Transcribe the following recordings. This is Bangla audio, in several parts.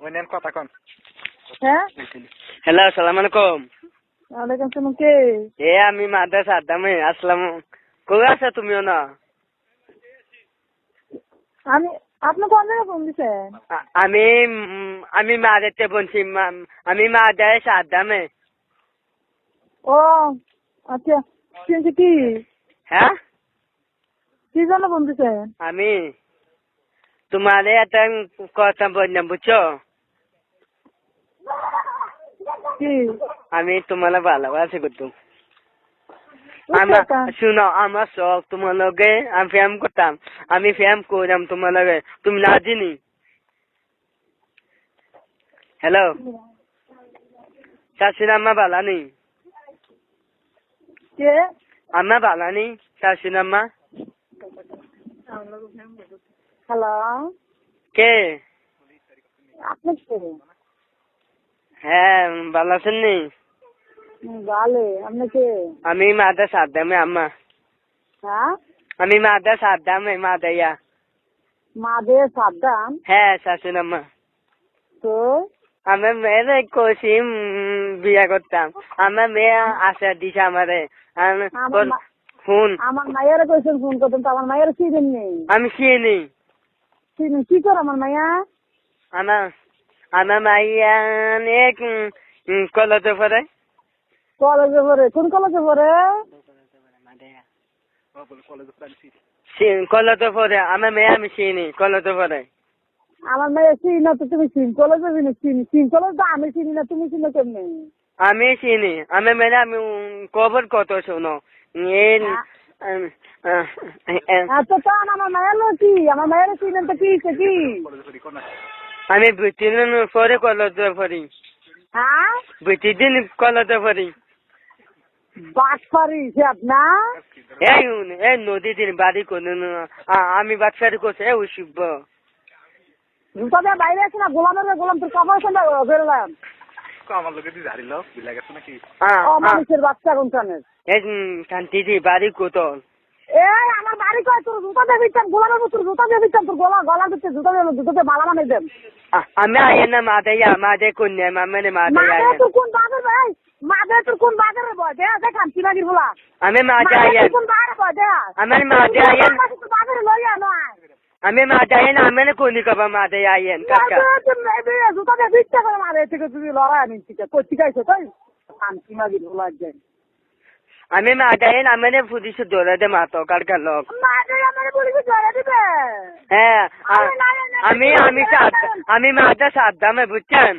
কথা কন। হ্যাঁ, হ্যালো, আসসালামু আলাইকুম। ওয়ালাইকুম আসসালাম। কে? আমি মাদ্রাসা আদামে আসলাম। কই আছো তুমিও না? আমি আপনি কোন জায়গায় ফোন দিছেন? আমি মাদারতে বলছি, আমি মাদ্রাসা আদামে। ও আচ্ছা, শুনছি কি হ্যাঁ, কি জন্য ফোন দিছেন? আমি তোমার একটা কথা বললাম, বুঝছো? কি? আমি তোমার ভালোবাসি করতো। বুঝছো? শুনো, আমার শখ তোমার লগে আমি ফ্যাম করতাম। আমি ফ্যাম করলাম তোমার লগে, তুমি না চিনি। হ্যালো, শাশুড়ি আম্মা ভালো নেই? কে? আম্মা ভালো নেই, শাশুড়ি আম্মা? হ্যালো, কে? আপনি কে? হ্যাঁ, ভালো আছেন নি? ভালো, আপনি কে? আমি মাদ্রাসা আদামে আম্মা। হ্যাঁ, আমি মাদ্রাসা আদামে মাদাইয়া। মাদে সাদ্দাম। হ্যাঁ, শাশুড়ি আম্মা। তো আমি মেয়ে কইছি বিয়া করতাম। আমার মেয়ে আশা দিছে আমারে। ফোন আমার মায়ের কইছেন ফোন করতেন, তো আমার মায়ের চিনেন নেই। আমি চিনি। চিনেন কি করে আমার মাইয়া? আমার মাইয়া অনেক কলেজে পড়ে। কলেজে পড়ে? কোন কলেজে পড়ে? কলেজে পড়ে আমার মেয়ে, আমি চিনি কলেজে পড়ে। আমার মেয়ে চিনি না তো, তুমি চিন কলেজে চিনি? চিন কলেজ তো আমি চিনি না, তুমি চিনো কেমনি? আমি চিনি আমার মেয়ে। আমি খবর কত শোনো। আচ্ছা, তো আমার মায়ের কি? আমার মায়ের চিনেন তো কি কি? আমি বুঝছিলেন পরে কলেজে পড়ি। হ্যাঁ, বুঝছিদিন কলেজে পড়ি। বাটপারি সে আপনার? এই নদী দিন বাড়ি করুন। আমি বাচ্চারি করছি উসিব। জুতা দিয়ে বাইরে আছে না, গোলাম তোর কপাল সন্ধ্যা বেরোলাম। আমার লোকে দিয়ে ঝাড়ি লাও, বিলা গেছে নাকি? মানুষের বাচ্চা কোনখানে? শান্তি বাড়ি কোতল। এই আমার বাড়ি কয়, তোর জুতা দিয়ে দিচ্ছেন, গোলামের তোর জুতা দিয়ে দিচ্ছেন, তোর গলা দিচ্ছে, জুতা দিয়ে মালা বানাই দেন। আমি আইন না মাদাইয়া, মাদে কন্যা মামে মাদাইয়া। তোর কোন বাজার ভাই? মাদে তোর কোন বাজারে বয় দে? খান্তি লাগির বলা আমি মাদে আইন। কোন বাজারে বয় দে? আমার মাদে আইন। বাজারে লইয়া নয়। আমি মাদে আইন, আমি কোনি কবা মাদে আইন কাকা। জুতা দিয়ে দিচ্ছে করে মারে থেকে তুমি লড়াই নিচ্ছি কচি গাইছো তাই খান্তি লাগির বলা যায়। আমি মাদে আইন, আমি পুলিশ ধরে দে মাতো কারকার লোক। হ্যাঁ, আমি মাদা সাদ্দামে, বুঝছেন?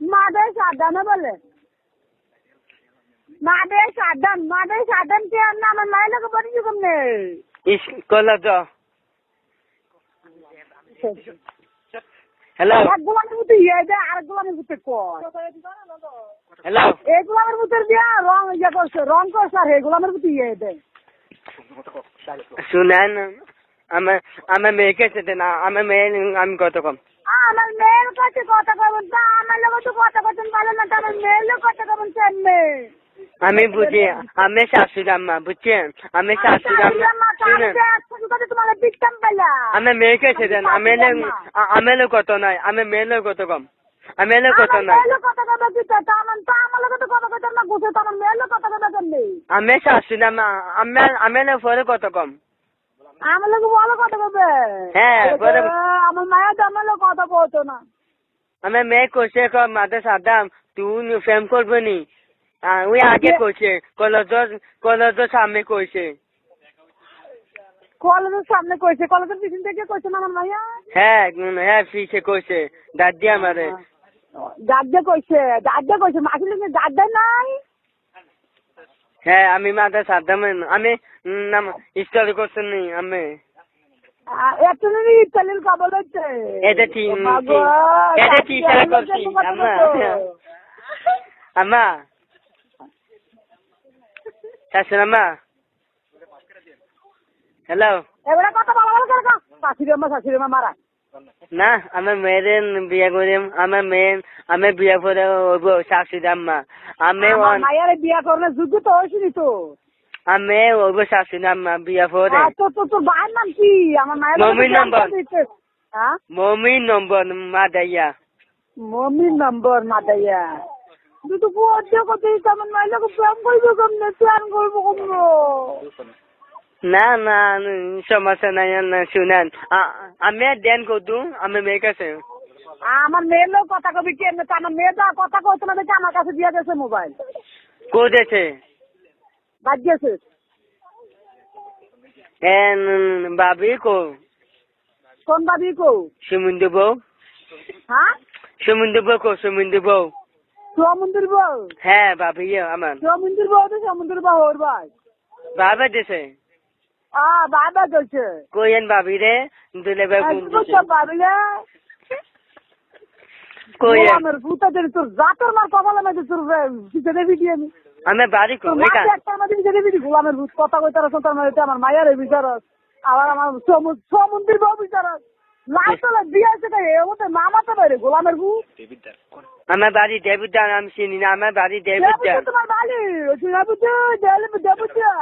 মাদে সাদ্দামে বলে? মাদে সাদ্দাম কে? আমার মায়ের লোক বলেছি কমনে কলেজ। হ্যালো, এক গোলামের মতো ইয়ে দেয়, আরেক গোলামের মতো কয়। হ্যালো, এই গোলামের মতো দিয়া রং ইয়ে করছে, রং করছে, আর এই গোলামের মতো ইয়ে দেয়। শুনেন, আমার মেয়েকে সেটা না, আমার মেয়ে আমি কত কম। আমার মেয়ের কাছে কথা কবেন তা আমার লোক তো কথা বলছেন ভালো না, আমার মেয়ের লোক কথা কবেন কেমনে? আমি বুঝি, আমি শাশুড়ি আম্মা, বুঝছেন? আমি শাশুড়ি আম্মা। শুনেন, আমার মেয়েকে সেটা না, আমি কত নাই, আমি মেয়ের কত কম, আমি কত নাই। আমি শাশুড়ি আম্মা, আমি পরে কত কম। আমার লোক বলো কথা কবে? হ্যাঁ, আমার মায়ের তো আমার লোক কথা বলতো না। আমার মেয়ে কইছে মাদে সাদ্দাম তুই ফেম করবো নি। ওই আগে কইছে কলেজের সামনে কইছে। কলেজের সামনে কইছে? কলেজের পিছন থেকে কইছে না আমার মাইয়া? হ্যাঁ পিছে কইছে, দাদি আমারে দাদা কইছে মাসির লোক দাদা নাই। হ্যাঁ, আমি মাদে সাদ্দাম, আমি নাম স্টাডি করছি নি। আমি এতদিন ইতালির কবল হচ্ছে এটা ঠিক করছি আম্মা শাশুড়ি আম্মা। হ্যালো, এবারে কথা বলা বলো কেন? শাশুড়ি আম্মা মারা না, আমার মেয়ের বিয়ে করিম। আমি বিয়ে করে শাশুড়ি আম্মা। আমি মায়ের বিয়া করলে যোগ্য তো হয়েছিলি তো। আমি শাশুড়ি আম্মা বিয়ে করে। তোর ভাইয়ের নাম কি? আমার মায়ের মমিন নম্বর, হ্যাঁ মমিন নম্বর মাদাইয়া। মমির নম্বর মাদাইয়া তুই তো কত কেমন মাইলে প্রেম করবো কেমনে প্ল্যান করবো কমলো না না সমস্যা নাই না শুনেন আমি দেন কদু আমি মেয়ে কাছে আমার মেয়ের লোক কথা কবি কেমনে তো আমার মেয়ে যা কথা কইতো না দেখে আমার কাছে দিয়ে গেছে মোবাইল কোদেছে বাদ গেছে ভাবি কো কোন ভাবি কো সমুদ্র বউ হ্যাঁ সমুদ্র বউ কো সমুদ্র বউ সমুদ্র বউ হ্যাঁ ভাবি আমার সমুদ্র বউ তো সমুদ্র বউ ওর ভাই বাবা দেশে বাবা গেছে কোয়েন ভাবি রে দুলে ভাই ফোন দিছে ভাবিলে কোয়েন আমার ভূতাদের তোর জাতর মার কপালে মেঝে তোর পিছনে ভিডিও আমি আমি বাড়ি কো একা একটা মধ্যে পিছনে ভিডিও গোলামের ভূত কথা কইতে রাখো তোর মানে আমার মায়ের বিচারক আবার আমার সমুদ্রের বউ বিচারক লাইটলা দিয়েছে তাই ওতে মামাতে বাইরে গোলামের ভূত দেবিদার কোন আমার বাড়ি দেবুদান আমি চিনি না আমার বাড়ি দেবুদান তোমার বাড়ি দেবুদা দেবুদা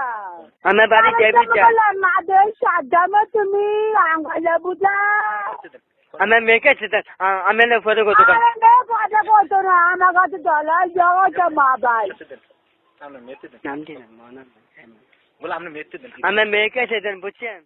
আমার বাড়ি দেবুদান না দে সাজামা তুমি আঙ্গালা বুদা আমার মেয়েকে আমি ফটো করতে আরে নে কথা কইতো না আমার কাছে ডলার যাওয়া মা ভাই আমরা মেতে দেন নাম দিন মনে বলে আপনি মেতে দেন আমার মেয়েকে সেদিন বুঝছেন